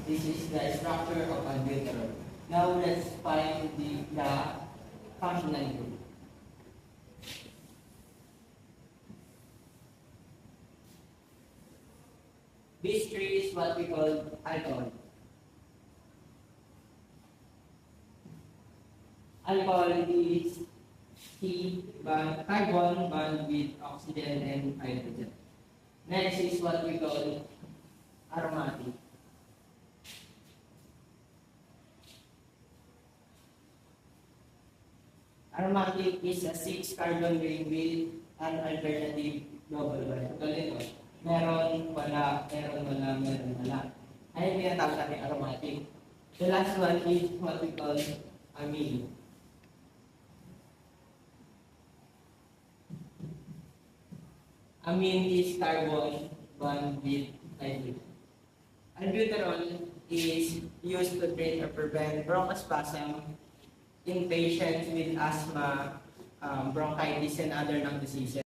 This is the structure of albuterol. Now let's find the functional group. This tree is what we call alcohol. Alcohol is carbon bond with oxygen and hydrogen. Next is what we call aromatic. Aromatic is a 6-carbon ring with an alternative double bond. Ito nito. Meron, wala, meron, wala, meron, wala. Ayun yung tinatawag natin aromatic. The last one is what we call amine. Amine is carbon bond with hydrogen. Albuterol is used to treat or prevent bronchospasm in patients with asthma, bronchitis, and other lung diseases.